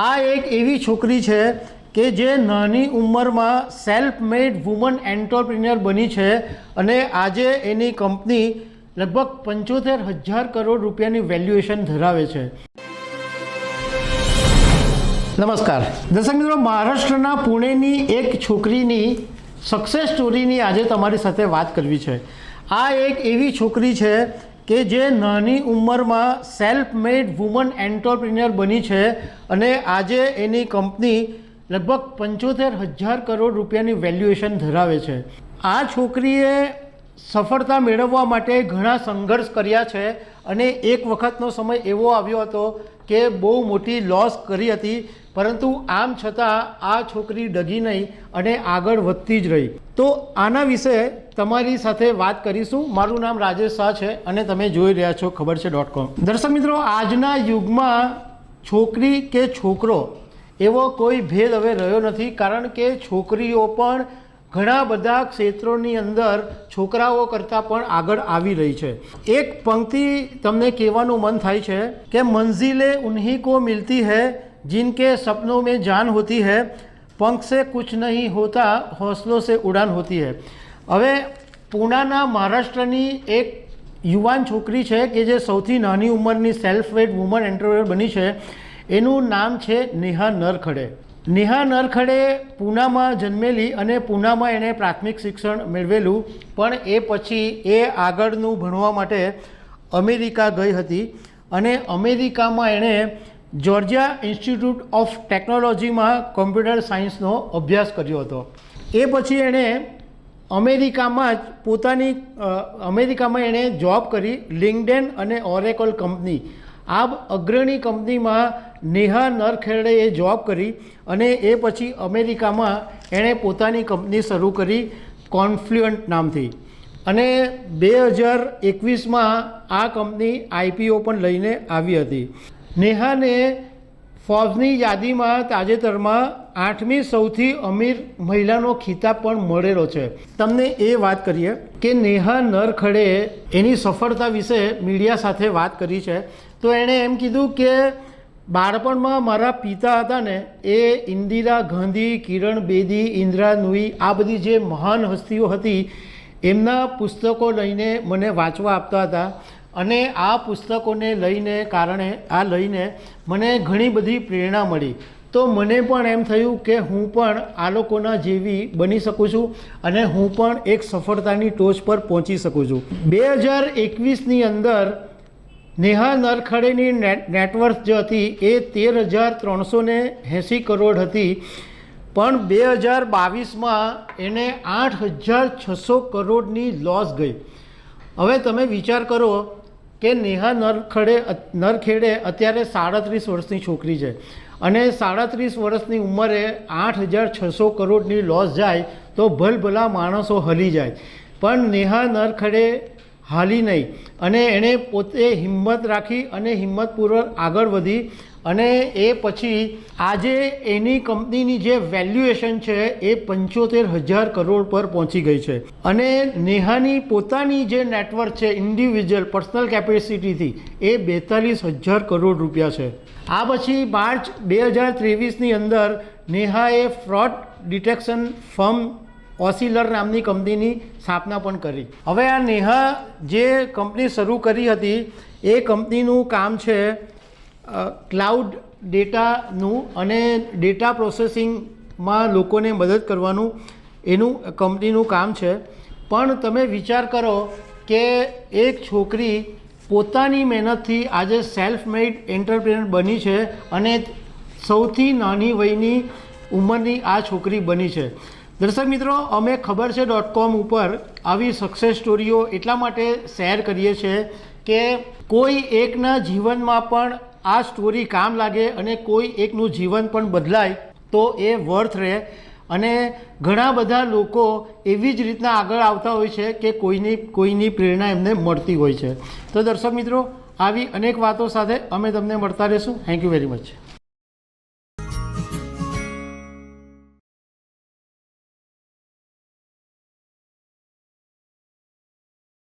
આ એક એવી છોકરી છે કે જે નાની ઉંમરમાં સેલ્ફ મેડ વુમન એન્ટરપ્રિન્યોર બની છે અને આજે એની કંપની લગભગ 75,000 કરોડ રૂપિયાની વેલ્યુએશન ધરાવે છે। નમસ્કાર દર્શક મિત્રો, મહારાષ્ટ્રના પુણેની એક છોકરીની સક્સેસ સ્ટોરીની આજે તમારી સાથે વાત કરવી છે। આ એક એવી છોકરી છે કે જે નાની ઉંમરમાં સેલ્ફ મેડ વુમન એન્ટરપ્રિન્યોર બની છે અને આજે એની કંપની લગભગ 75,000 કરોડ રૂપિયાની વેલ્યુએશન ધરાવે છે। આ છોકરીએ સફળતા મેળવવા માટે ઘણા સંઘર્ષ કર્યા છે અને એક વખતનો સમય એવો આવ્યો હતો કે બહુ મોટી લોસ કરી હતી, પરંતુ આમ છતાં આ છોકરી ડગી નહીં અને આગળ વધતી જ રહી। તો આના વિશે તમારી સાથે વાત કરીશું। મારું નામ રાજેશ શાહ છે અને તમે જોઈ રહ્યા છો ખબર છે.com। દર્શક મિત્રો, આજના યુગમાં છોકરી કે છોકરો એવો કોઈ ભેદ હવે રહ્યો નથી, કારણ કે છોકરીઓ પણ ઘણા બધા ક્ષેત્રોની અંદર છોકરાઓ કરતાં પણ આગળ આવી રહી છે। એક પંક્તિ તમને કહેવાનું મન થાય છે કે મંઝિલે ઉન્हीं को मिलती है जिनके सपनों में जान होती है, पंख से कुछ नहीं होता हौसलों से उड़ान होती है। હવે પૂનાના મહારાષ્ટ્રની એક યુવાન છોકરી છે કે જે સૌથી નાની ઉંમરની સેલ્ફ મેડ વુમન એન્ટરપ્રિન્યોર બની છે। એનું નામ છે નેહા નરખડે। નેહા નરખડે પૂનામાં જન્મેલી અને પૂનામાં એણે પ્રાથમિક શિક્ષણ મેળવેલું, પણ એ પછી એ આગળનું ભણવા માટે અમેરિકા ગઈ હતી અને અમેરિકામાં એણે જોર્જિયા ઇન્સ્ટિટ્યૂટ ઓફ ટેકનોલોજીમાં કોમ્પ્યુટર સાયન્સનો અભ્યાસ કર્યો હતો। એ પછી એણે અમેરિકામાં એણે જોબ કરી, લિંક્ડઇન અને ઓરેકલ કંપની, આ અગ્રણી કંપનીમાં નેહા નરખેડેએ જોબ કરી અને એ પછી અમેરિકામાં એણે પોતાની કંપની શરૂ કરી કોન્ફ્લુઅન્ટ નામથી, અને 2021માં આ કંપની આઈપીઓ પણ લઈને આવી હતી। નેહાને ફોર્બ્સની યાદીમાં તાજેતરમાં 8મી સૌથી અમીર મહિલાનો ખિતાબ પણ મળેલો છે। તમને એ વાત કરીએ કે નેહા નરખડેએ એની સફળતા વિશે મીડિયા સાથે વાત કરી છે। તો એણે એમ કીધું કે બાળપણમાં મારા પિતા હતા ને, એ ઇન્દિરા ગાંધી, કિરણ બેદી, ઇન્દિરા નુઈ, આ બધી જે મહાન હસ્તીઓ હતી એમના પુસ્તકો લઈને મને વાંચવા આપતા હતા અને આ પુસ્તકોને લઈને મને ઘણી બધી પ્રેરણા મળી। તો મને પણ એમ થયું કે હું પણ આ લોકોના જેવી બની શકું છું અને હું પણ એક સફળતાની ટોચ પર પહોંચી શકું છું। 2021ની અંદર નેહા નરખડેની નેટવર્થ જે હતી એ 13,380 કરોડ હતી, પણ 2022માં એને 8,600 કરોડની લોસ ગઈ। હવે તમે વિચાર કરો કે નેહા નરખેડે અત્યારે 37 વર્ષની છોકરી છે અને 37 વર્ષની ઉંમરે 8,600 કરોડની લોસ જાય તો ભલભલા માણસો હલી જાય, પણ નેહા નરખડે હાલી નહીં અને એણે પોતે હિંમત રાખી અને હિંમતપૂર્વક આગળ વધી અને એ પછી આજે એની કંપનીની જે વેલ્યુએશન છે એ 75,000 કરોડ પર પહોંચી ગઈ છે અને નેહાની પોતાની જે નેટવર્ક છે ઇન્ડિવિજ્યુઅલ પર્સનલ કેપેસિટીથી એ 42,000 કરોડ રૂપિયા છે। આ પછી માર્ચ 2023ની અંદર નેહાએ ફ્રોડ ડિટેક્શન ફર્મ ઓસિલર નામની કંપનીની સ્થાપના પણ કરી। હવે આ નેહા જે કંપની શરૂ કરી હતી એ કંપનીનું કામ છે ક્લાઉડ ડેટાનું અને ડેટા પ્રોસેસિંગમાં લોકોને મદદ કરવાનું એનું કંપનીનું કામ છે। પણ તમે વિચાર કરો કે એક છોકરી પોતાની મહેનતથી આજે સેલ્ફ મેડ એન્ટરપ્રિન્યોર બની છે અને સૌથી નાની વયની ઉંમરની આ છોકરી બની છે। દર્શક મિત્રો, અમે ખબર છે.com ઉપર આવી સક્સેસ સ્ટોરીઓ એટલા માટે શેર કરીએ છીએ કે કોઈ એકના જીવનમાં પણ આ સ્ટોરી કામ લાગે અને કોઈ એકનું જીવન પણ બદલાય તો એ વર્થ રહે। અને ઘણા બધા લોકો એવી જ રીતના આગળ આવતા હોય છે કે કોઈની પ્રેરણા એમને મળતી હોય છે। તો દર્શક મિત્રો, આવી અનેક વાતો સાથે અમે તમને મળતા રહીશું। Thank you very much.